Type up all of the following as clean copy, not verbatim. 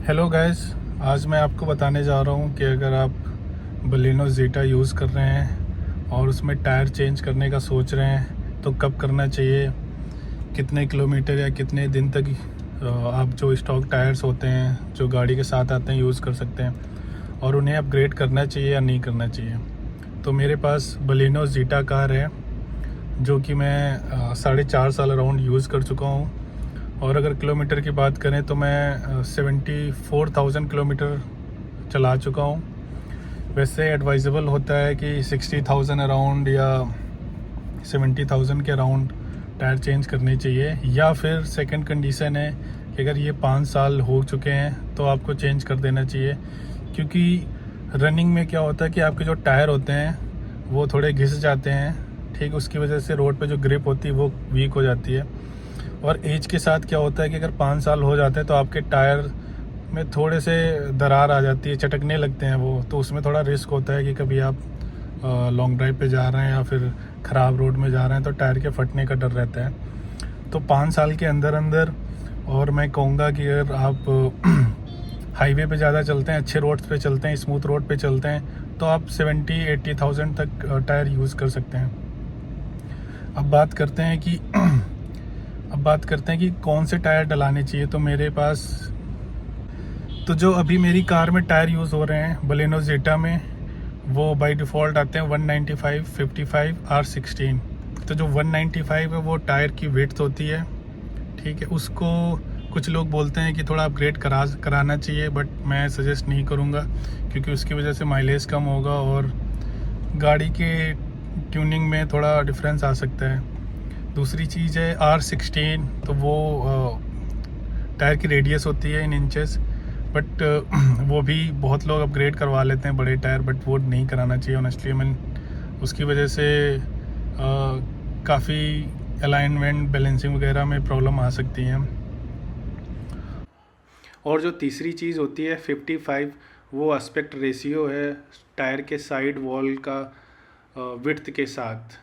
Hello guys, आज मैं आपको बताने जा रहा हूँ कि अगर आप बलिनो ज़ेटा यूज़ कर रहे हैं और उसमें टायर चेंज करने का सोच रहे हैं तो कब करना चाहिए, कितने किलोमीटर या कितने दिन तक आप जो स्टॉक टायर्स होते हैं जो गाड़ी के साथ आते हैं यूज़ कर सकते हैं और उन्हें अपग्रेड करना चाहिए या नहीं करना चाहिए। तो मेरे पास बलिनो ज़ेटा कार है जो कि मैं 4.5 साल अराउंड यूज़ कर चुका हूँ। और अगर किलोमीटर की बात करें तो मैं 74,000 किलोमीटर चला चुका हूँ। वैसे एडवाइजेबल होता है कि 60,000 अराउंड या 70,000 के अराउंड टायर चेंज करने चाहिए, या फिर सेकंड कंडीशन है कि अगर ये 5 साल हो चुके हैं तो आपको चेंज कर देना चाहिए। क्योंकि रनिंग में क्या होता है कि आपके जो टायर होते हैं वो थोड़े घिस जाते हैं, ठीक, उसकी वजह से रोड पे जो ग्रिप होती है वो वीक हो जाती है। और एज के साथ क्या होता है कि अगर 5 साल हो जाते हैं तो आपके टायर में थोड़े से दरार आ जाती है, चटकने लगते हैं वो, तो उसमें थोड़ा रिस्क होता है कि कभी आप लॉन्ग ड्राइव पे जा रहे हैं या फिर ख़राब रोड में जा रहे हैं तो टायर के फटने का डर रहता है। तो 5 साल के अंदर अंदर, और मैं कहूँगा कि अगर आप हाईवे पे ज़्यादा चलते हैं, अच्छे रोड्स पे चलते हैं, स्मूथ रोड पे चलते हैं, तो आप 70-80,000 तक टायर यूज़ कर सकते हैं। अब बात करते हैं कि कौन से टायर डलाने चाहिए। तो मेरे पास तो जो अभी मेरी कार में टायर यूज़ हो रहे हैं बलेनो ज़ेटा में, वो बाय डिफ़ॉल्ट आते हैं 195 55 R16। तो जो 195 है वो टायर की विड्थ होती है, ठीक है। उसको कुछ लोग बोलते हैं कि थोड़ा अपग्रेड कराना चाहिए, बट मैं सजेस्ट नहीं करूँगा क्योंकि उसकी वजह से माइलेज कम होगा और गाड़ी के ट्यूनिंग में थोड़ा डिफरेंस आ सकता है। दूसरी चीज़ है R16, तो वो टायर की रेडियस होती है इन इंचेस, बट वो भी बहुत लोग अपग्रेड करवा लेते हैं बड़े टायर, बट वो नहीं कराना चाहिए ऑनेस्टली। मैं उसकी वजह से काफ़ी अलाइनमेंट बैलेंसिंग वगैरह में प्रॉब्लम आ सकती हैं। और जो तीसरी चीज़ होती है 55, वो एस्पेक्ट रेशियो है टायर के साइड वॉल का विड्थ के साथ।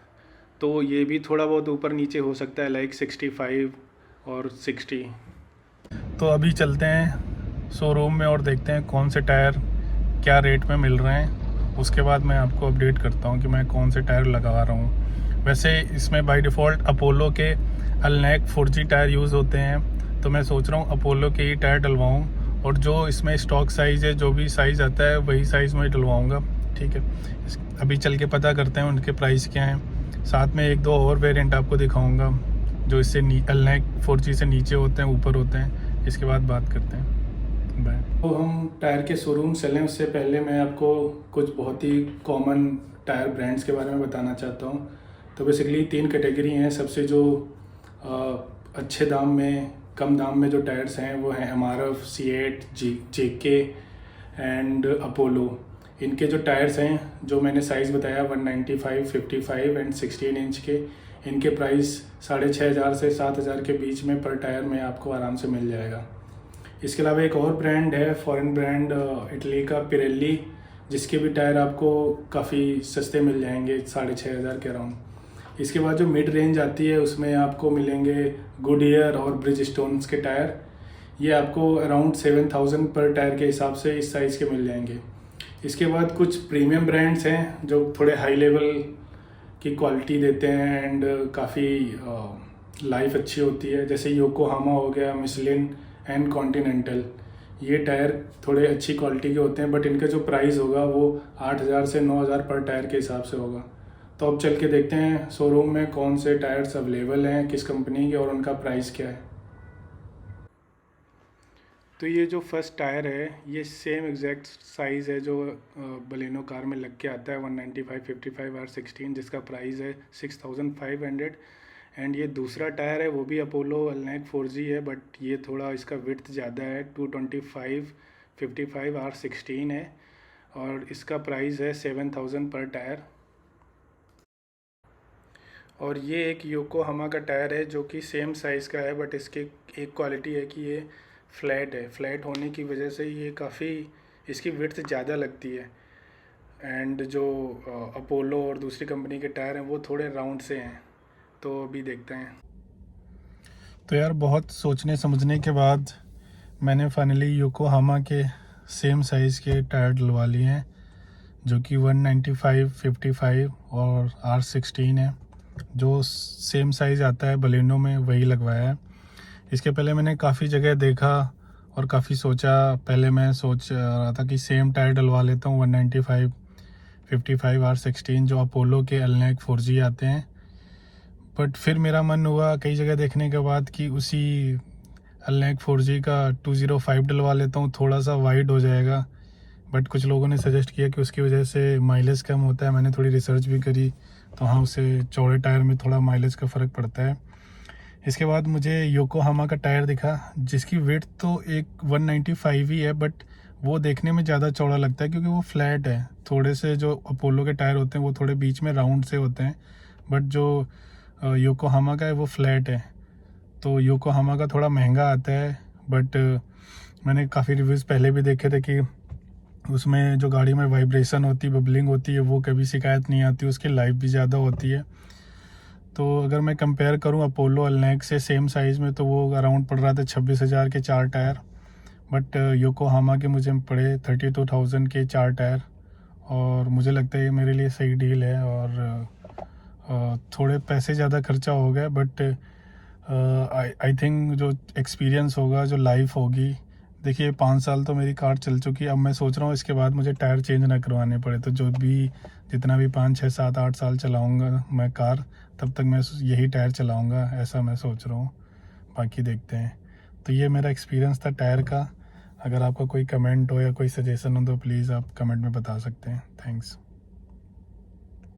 तो ये भी थोड़ा बहुत ऊपर नीचे हो सकता है, लाइक 65 और 60। तो अभी चलते हैं शोरूम में और देखते हैं कौन से टायर क्या रेट में मिल रहे हैं। उसके बाद मैं आपको अपडेट करता हूँ कि मैं कौन से टायर लगा रहा हूँ। वैसे इसमें बाय डिफ़ॉल्ट अपोलो के अल्नेक 4G टायर यूज़ होते हैं, तो मैं सोच रहा हूँ अपोलो के ही टायर डलवाऊँ, और जो इसमें स्टॉक साइज़ है, जो भी साइज़ आता है वही साइज़ में डलवाऊँगा, ठीक है। अभी चल के पता करते हैं उनके प्राइस क्या हैं। साथ में एक दो और वेरिएंट आपको दिखाऊँगा जो इससे अल्नेक 4G से नीचे होते हैं, ऊपर होते हैं। इसके बाद बात करते हैं, बाय। तो हम टायर के शोरूम चलें उससे पहले मैं आपको कुछ बहुत ही कॉमन टायर ब्रांड्स के बारे में बताना चाहता हूँ। तो बेसिकली 3 कैटेगरी हैं। सबसे जो अच्छे दाम में, कम दाम में जो टायर्स हैं वो हैं MRF, C8, JK and Apollo. इनके जो टायर्स हैं, जो मैंने साइज़ बताया 195, 55 एंड 16 इंच के, इनके प्राइस 6,500 से 7,000 के बीच में पर टायर में आपको आराम से मिल जाएगा। इसके अलावा एक और ब्रांड है, फॉरेन ब्रांड, इटली का पिरेली, जिसके भी टायर आपको काफ़ी सस्ते मिल जाएंगे 6,500 के अराउंड। इसके बाद जो मिड रेंज आती है उसमें आपको मिलेंगे गुडियर और ब्रिजस्टोन्स के टायर। ये आपको अराउंड 7,000 पर टायर के हिसाब से इस साइज़ के मिल जाएंगे। इसके बाद कुछ प्रीमियम ब्रांड्स हैं जो थोड़े हाई लेवल की क्वालिटी देते हैं एंड काफ़ी लाइफ अच्छी होती है, जैसे योकोहामा हो गया, मिशलिन एंड कॉन्टिनेंटल। ये टायर थोड़े अच्छी क्वालिटी के होते हैं, बट इनका जो प्राइस होगा वो 8,000 से 9,000 पर टायर के हिसाब से होगा। तो अब चल के देखते हैं शोरूम में कौन से टायर्स अवेलेबल हैं, किस कंपनी के, और उनका प्राइस क्या है। तो ये जो फर्स्ट टायर है ये सेम एग्जैक्ट साइज़ है जो बलेनो कार में लग के आता है 195, 55 R16, जिसका प्राइस है 6,500। एंड ये दूसरा टायर है वो भी अपोलो अल्नेक 4G है, बट ये थोड़ा इसका विड्थ ज़्यादा है, 225 55 R16 है, और इसका प्राइस है 7,000 पर टायर। और ये एक योकोहामा का टायर है जो कि सेम साइज़ का है, बट इसकी एक क्वालिटी है कि ये फ्लैट है। फ्लैट होने की वजह से ये काफ़ी, इसकी विड्थ ज़्यादा लगती है। एंड जो अपोलो और दूसरी कंपनी के टायर हैं वो थोड़े राउंड से हैं। तो अभी देखते हैं। तो यार बहुत सोचने समझने के बाद मैंने फाइनली योकोहामा के सेम साइज़ के टायर डलवा लिए हैं, जो कि 195, 55 और R16 है। जो सेम साइज़ आता है बलेनो में वही लगवाया है। इसके पहले मैंने काफ़ी जगह देखा और काफ़ी सोचा। पहले मैं सोच रहा था कि सेम टायर डलवा लेता हूँ 195, 55, R16 जो अपोलो के अल्नेक 4G आते हैं। बट फिर मेरा मन हुआ कई जगह देखने के बाद कि उसी अल्नेक 4G का 205 डलवा लेता हूँ, थोड़ा सा वाइड हो जाएगा। बट कुछ लोगों ने सजेस्ट किया कि उसकी वजह से माइलेज कम होता है। मैंने थोड़ी रिसर्च भी करी तो हाँ, उससे चौड़े टायर में थोड़ा माइलेज का फ़र्क पड़ता है। इसके बाद मुझे योकोहामा का टायर दिखा जिसकी वेट तो एक 195 ही है, बट वो देखने में ज़्यादा चौड़ा लगता है क्योंकि वो फ्लैट है। थोड़े से जो अपोलो के टायर होते हैं वो थोड़े बीच में राउंड से होते हैं, बट जो योकोहामा का है वो फ्लैट है। तो योकोहामा का थोड़ा महंगा आता है, बट मैंने काफ़ी रिव्यूज़ पहले भी देखे थे कि उसमें जो गाड़ी में वाइब्रेशन होती है, बबलिंग होती है, वो कभी शिकायत नहीं आती, उसकी लाइफ भी ज़्यादा होती है। तो अगर मैं कंपेयर करूं अपोलो अल्नेक से सेम साइज़ में, तो वो अराउंड पड़ रहा था 26,000 के 4 टायर। बट योकोहामा के मुझे पड़े 32,000 के 4 टायर, और मुझे लगता है ये मेरे लिए सही डील है। और थोड़े पैसे ज़्यादा खर्चा हो गया, बट आई थिंक जो एक्सपीरियंस होगा, जो लाइफ होगी, देखिए 5 साल तो मेरी कार चल चुकी है। अब मैं सोच रहा हूँ इसके बाद मुझे टायर चेंज ना करवाने पड़े, तो जो भी जितना भी 5, 6, 7, 8 साल चलाऊँगा मैं कार, तब तक मैं यही टायर चलाऊँगा, ऐसा मैं सोच रहा हूँ। बाकी देखते हैं। तो ये मेरा एक्सपीरियंस था टायर का। अगर आपका कोई कमेंट हो या कोई सजेशन हो तो प्लीज़ आप कमेंट में बता सकते हैं। थैंक्स।